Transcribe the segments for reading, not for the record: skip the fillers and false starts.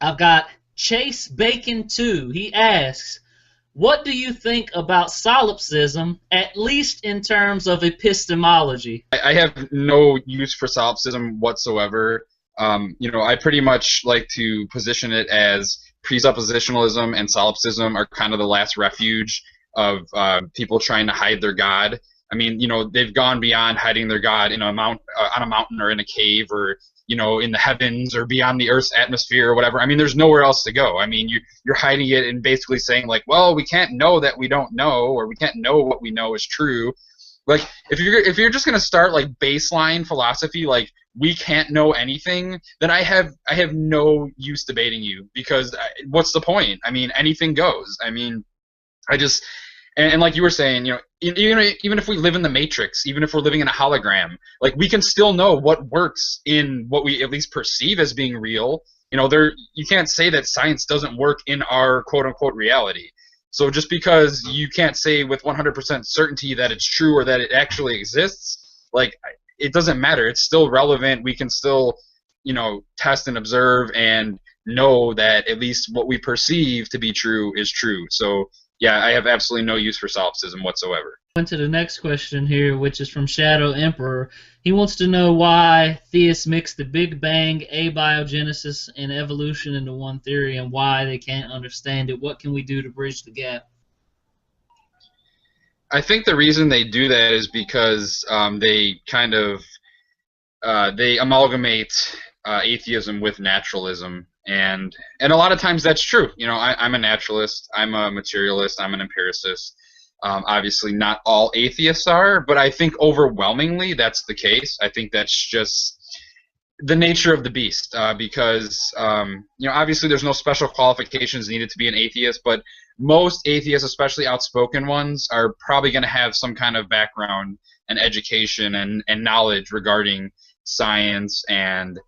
I've got Chase Bacon 2. He asks, what do you think about solipsism, at least in terms of epistemology? I have no use for solipsism whatsoever. I pretty much like to position it as presuppositionalism and solipsism are kind of the last refuge of people trying to hide their God. I mean, they've gone beyond hiding their God in a on a mountain or in a cave or in the heavens or beyond the Earth's atmosphere or whatever. I mean, there's nowhere else to go. I mean, you're hiding it and basically saying like, well, we can't know that we don't know, or we can't know what we know is true. Like, if you're just gonna start like baseline philosophy, like we can't know anything, then I have no use debating you, because what's the point? I mean, anything goes. I mean, and like you were saying, even if we live in the Matrix, even if we're living in a hologram, like we can still know what works in what we at least perceive as being real. You can't say that science doesn't work in our quote unquote reality. So just because you can't say with 100% certainty that it's true or that it actually exists, like it doesn't matter. It's still relevant. We can still, test and observe and know that at least what we perceive to be true is true. So yeah, I have absolutely no use for solipsism whatsoever. On to the next question here, which is from Shadow Emperor. He wants to know why theists mix the Big Bang, abiogenesis, and evolution into one theory, and why they can't understand it. What can we do to bridge the gap? I think the reason they do that is because they kind of they amalgamate atheism with naturalism. And a lot of times that's true. I'm a naturalist, I'm a materialist, I'm an empiricist. Obviously not all atheists are, but I think overwhelmingly that's the case. I think that's just the nature of the beast, because obviously there's no special qualifications needed to be an atheist, but most atheists, especially outspoken ones, are probably going to have some kind of background and education and knowledge regarding science and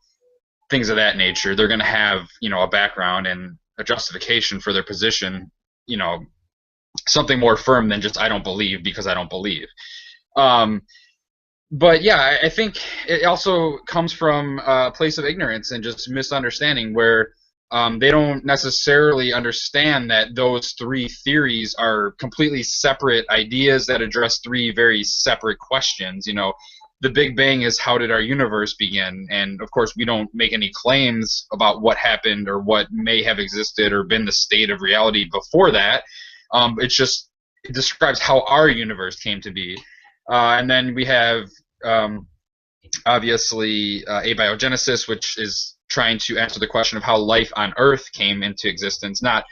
things of that nature. They're going to have, a background and a justification for their position, something more firm than just I don't believe because I don't believe. But yeah, I think it also comes from a place of ignorance and just misunderstanding, where they don't necessarily understand that those three theories are completely separate ideas that address three very separate questions. The Big Bang is how did our universe begin? And of course, we don't make any claims about what happened or what may have existed or been the state of reality before that. It describes how our universe came to be. And then we have, obviously, abiogenesis, which is trying to answer the question of how life on Earth came into existence. Not,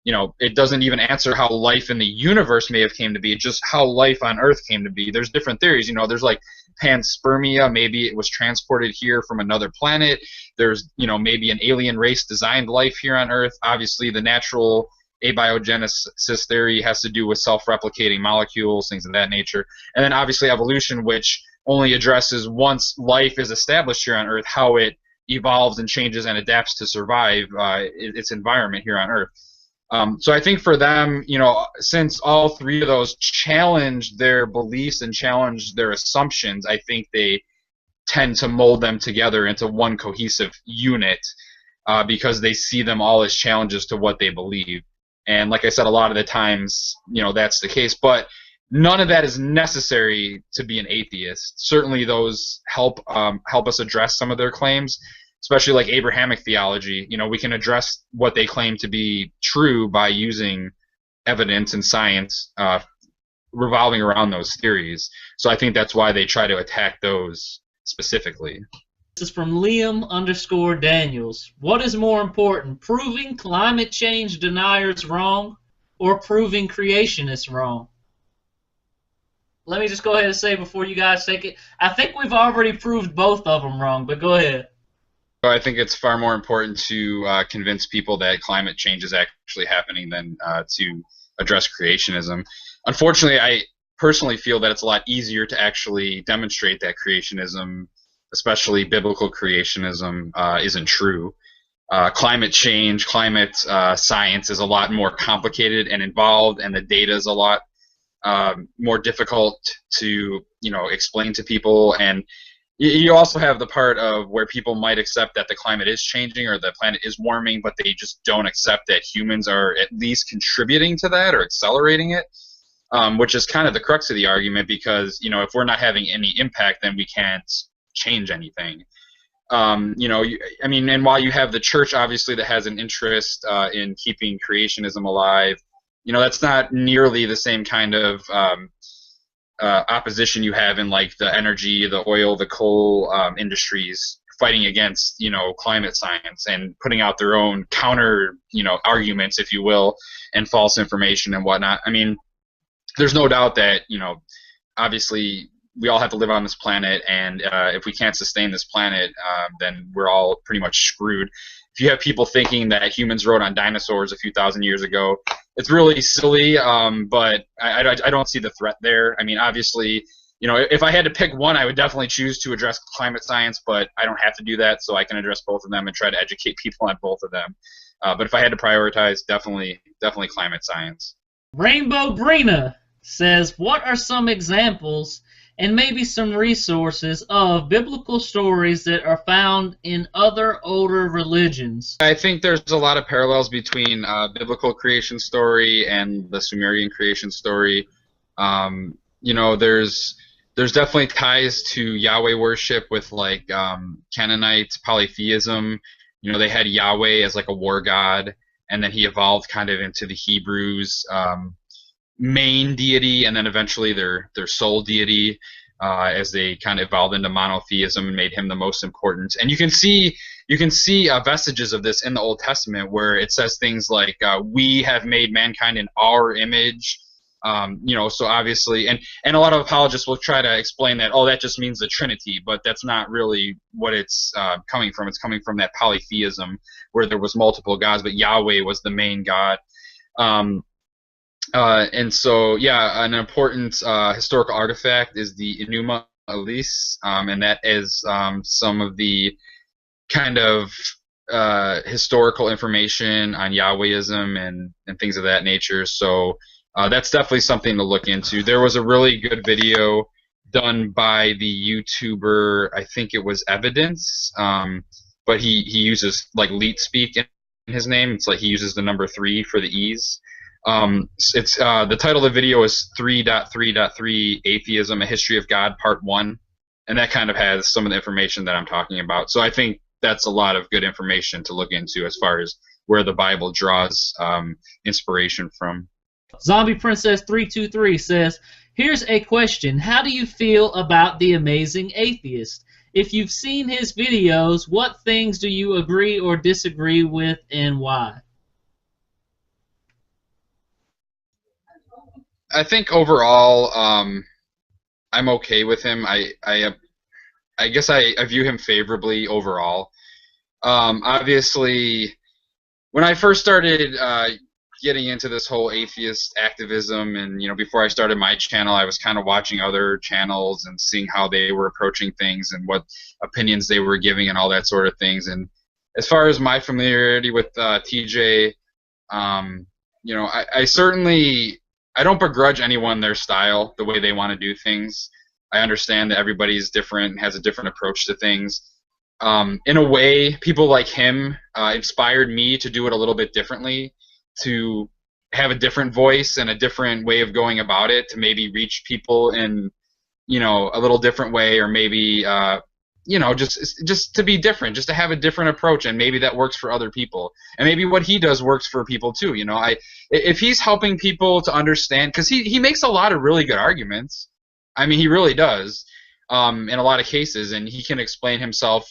it doesn't even answer how life in the universe may have came to be, just how life on Earth came to be. There's different theories. There's like panspermia, maybe it was transported here from another planet. There's, maybe an alien race designed life here on Earth. Obviously, the natural abiogenesis theory has to do with self-replicating molecules, things of that nature. And then obviously evolution, which only addresses once life is established here on Earth, how it evolves and changes and adapts to survive its environment here on Earth. So I think for them, since all three of those challenge their beliefs and challenge their assumptions, I think they tend to mold them together into one cohesive unit, because they see them all as challenges to what they believe. And like I said, a lot of the times, that's the case. But none of that is necessary to be an atheist. Certainly those help us address some of their claims, especially like Abrahamic theology. We can address what they claim to be true by using evidence and science revolving around those theories. So I think that's why they try to attack those specifically. This is from Liam_Daniels. What is more important, proving climate change deniers wrong or proving creationists wrong? Let me just go ahead and say before you guys take it, I think we've already proved both of them wrong, but go ahead. I think it's far more important to convince people that climate change is actually happening than to address creationism. Unfortunately, I personally feel that it's a lot easier to actually demonstrate that creationism, especially biblical creationism, isn't true. Climate change, climate science is a lot more complicated and involved, and the data is a lot more difficult to explain to people. And you also have the part of where people might accept that the climate is changing or the planet is warming, but they just don't accept that humans are at least contributing to that or accelerating it, which is kind of the crux of the argument, because, you know, if we're not having any impact, then we can't change anything. You know, I mean, and while you have the church, obviously, that has an interest in keeping creationism alive, you know, that's not nearly the same kind of opposition you have in, like, the energy, the oil, the coal industries fighting against, you know, climate science and putting out their own counter, you know, arguments, if you will, and false information and whatnot. I mean, there's no doubt that, you know, obviously we all have to live on this planet, and if we can't sustain this planet, then we're all pretty much screwed. If you have people thinking that humans rode on dinosaurs a few thousand years ago, it's really silly, but I don't see the threat there. I mean, obviously, you know, if I had to pick one, I would definitely choose to address climate science, but I don't have to do that, so I can address both of them and try to educate people on both of them. But if I had to prioritize, definitely climate science. Rainbow Brina says, what are some examples and maybe some resources of biblical stories that are found in other older religions? I think there's a lot of parallels between biblical creation story and the Sumerian creation story. You know, there's definitely ties to Yahweh worship with, like, Canaanite polytheism. You know, they had Yahweh as like a war god, and then he evolved kind of into the Hebrews' main deity, and then eventually their sole deity, as they kind of evolved into monotheism and made him the most important. And you can see vestiges of this in the Old Testament, where it says things like, "We have made mankind in our image." You know, so obviously, and a lot of apologists will try to explain that, oh, that just means the Trinity, but that's not really what it's coming from. It's coming from that polytheism where there was multiple gods, but Yahweh was the main god. And so, yeah, an important historical artifact is the Enuma Elish, and that is some of the kind of historical information on Yahwehism and things of that nature. So that's definitely something to look into. There was a really good video done by the YouTuber, I think it was Evidence, but he uses, like, leet speak in his name. It's like he uses the number 3 for the E's. It's the title of the video is 3.3.3 Atheism: A History of God Part 1, and that kind of has some of the information that I'm talking about. So I think that's a lot of good information to look into as far as where the Bible draws inspiration from. Zombie Princess 323 says, here's a question. How do you feel about The Amazing Atheist? If you've seen his videos, what things do you agree or disagree with, and why? I think overall, I'm okay with him. I guess I view him favorably overall. Obviously, when I first started getting into this whole atheist activism, and, you know, before I started my channel, I was kind of watching other channels and seeing how they were approaching things and what opinions they were giving and all that sort of things. And as far as my familiarity with TJ, you know, I don't begrudge anyone their style, the way they want to do things. I understand that everybody's different, has a different approach to things. In a way, people like him inspired me to do it a little bit differently, to have a different voice and a different way of going about it, to maybe reach people in, you know, a little different way, or maybe, you know, just to be different, just to have a different approach, and maybe that works for other people, and maybe what he does works for people too. You know, if he's helping people to understand, because he makes a lot of really good arguments. I mean, he really does, in a lot of cases, and he can explain himself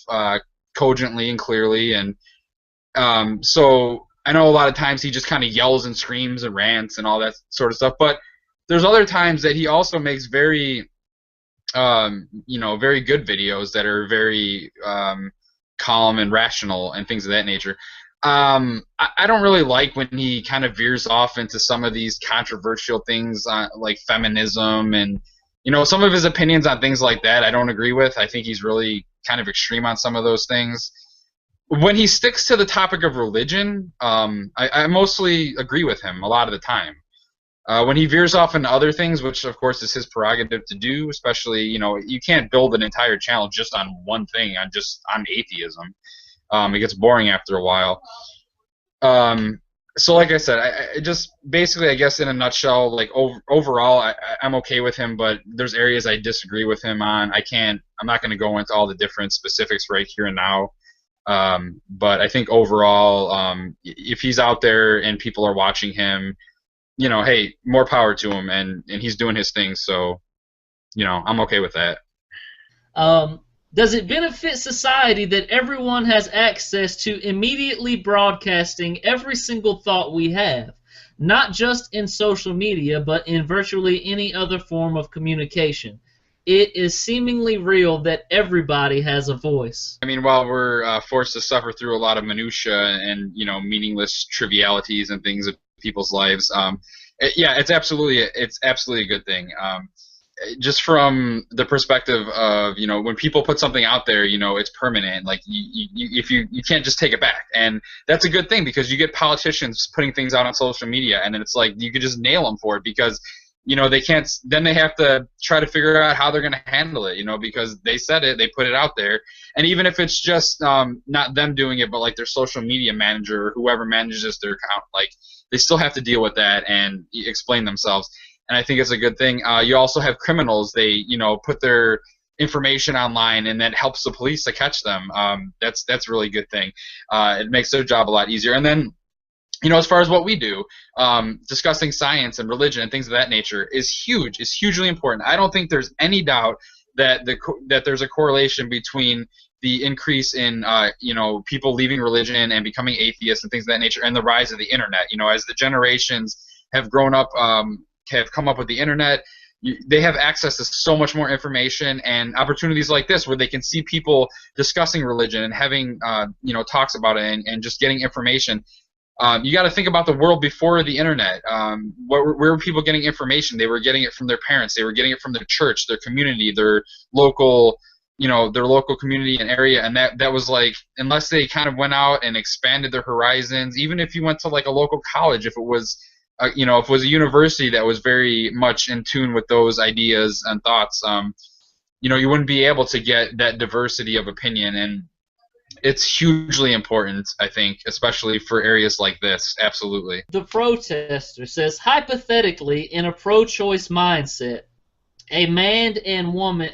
cogently and clearly, and so I know a lot of times he just kind of yells and screams and rants and all that sort of stuff, but there's other times that he also makes very you know, very good videos that are very calm and rational and things of that nature. I don't really like when he kind of veers off into some of these controversial things like feminism, and, you know, some of his opinions on things like that I don't agree with. I think he's really kind of extreme on some of those things. When he sticks to the topic of religion, I mostly agree with him a lot of the time. When he veers off into other things, which of course is his prerogative to do, especially, you can't build an entire channel just on one thing, on atheism. It gets boring after a while. So like I said, I just basically, I guess in a nutshell, like overall, I'm okay with him, but there's areas I disagree with him on. I'm not going to go into all the different specifics right here and now. But I think overall, if he's out there and people are watching him, hey, more power to him, and he's doing his thing, so, I'm okay with that. Does it benefit society that everyone has access to immediately broadcasting every single thought we have, not just in social media, but in virtually any other form of communication? It is seemingly real that everybody has a voice. I mean, while we're forced to suffer through a lot of minutia and meaningless trivialities and things of people's lives, yeah, it's absolutely a good thing. Just from the perspective of when people put something out there, it's permanent. Like you can't just take it back, and that's a good thing because you get politicians putting things out on social media, and then it's like you could just nail them for it because they can't. Then they have to try to figure out how they're going to handle it, because they said it, they put it out there, and even if it's just not them doing it, but like their social media manager or whoever manages their account, like they still have to deal with that and explain themselves. And I think it's a good thing. You also have criminals. They, put their information online, and that helps the police to catch them. That's a really good thing. It makes their job a lot easier. And then, as far as what we do, discussing science and religion and things of that nature is huge. It's hugely important. I don't think there's any doubt that that there's a correlation between the increase in people leaving religion and becoming atheists and things of that nature, and the rise of the internet. As the generations have grown up. Have come up with the internet, they have access to so much more information and opportunities like this where they can see people discussing religion and having talks about it and just getting information. You got to think about the world before the internet. Where were people getting information? They were getting it from their parents. They were getting it from their church, their community, their local community and area, and that was like, unless they kind of went out and expanded their horizons, even if you went to like a local college, if it was if it was a university that was very much in tune with those ideas and thoughts, you wouldn't be able to get that diversity of opinion, and it's hugely important, I think, especially for areas like this. Absolutely. The protester says, hypothetically, in a pro-choice mindset, a man and woman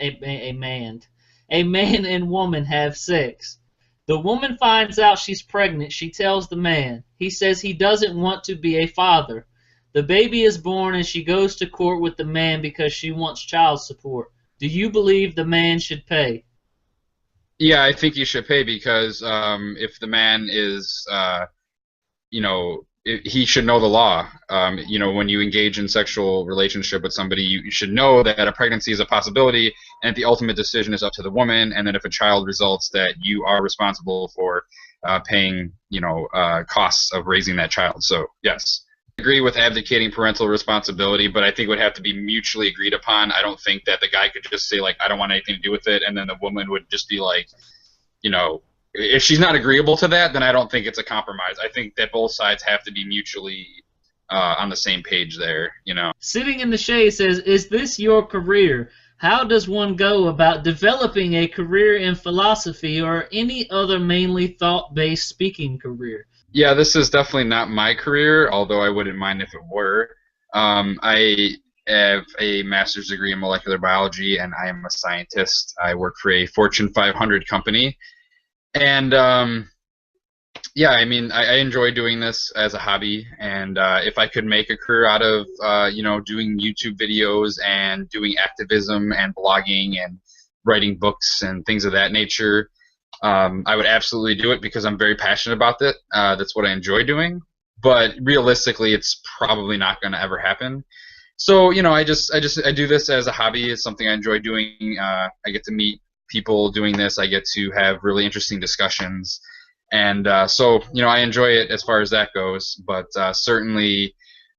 have sex. The woman finds out she's pregnant. She tells the man. He says he doesn't want to be a father. The baby is born, and she goes to court with the man because she wants child support. Do you believe the man should pay? Yeah, I think he should pay because if the man is, he should know the law. When you engage in sexual relationship with somebody, you should know that a pregnancy is a possibility, and the ultimate decision is up to the woman. And then if a child results, that you are responsible for paying, costs of raising that child. So yes. I agree with abdicating parental responsibility, but I think it would have to be mutually agreed upon. I don't think that the guy could just say, like, I don't want anything to do with it, and then the woman would just be like, if she's not agreeable to that, then I don't think it's a compromise. I think that both sides have to be mutually on the same page there, Sitting in the Shade says, is this your career? How does one go about developing a career in philosophy or any other mainly thought-based speaking career? Yeah, this is definitely not my career, although I wouldn't mind if it were. I have a master's degree in molecular biology, and I am a scientist. I work for a Fortune 500 company. And, yeah, I mean, I enjoy doing this as a hobby. And if I could make a career out of, doing YouTube videos and doing activism and blogging and writing books and things of that nature, I would absolutely do it because I'm very passionate about it. That's what I enjoy doing. But realistically, it's probably not going to ever happen. So, I do this as a hobby. It's something I enjoy doing. I get to meet people doing this. I get to have really interesting discussions. And so, I enjoy it as far as that goes. But certainly,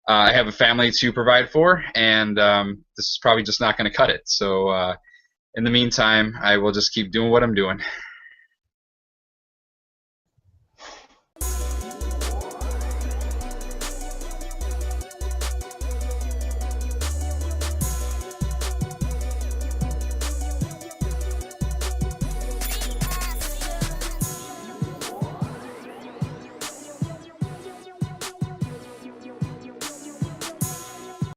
I have a family to provide for, and this is probably just not going to cut it. So, in the meantime, I will just keep doing what I'm doing.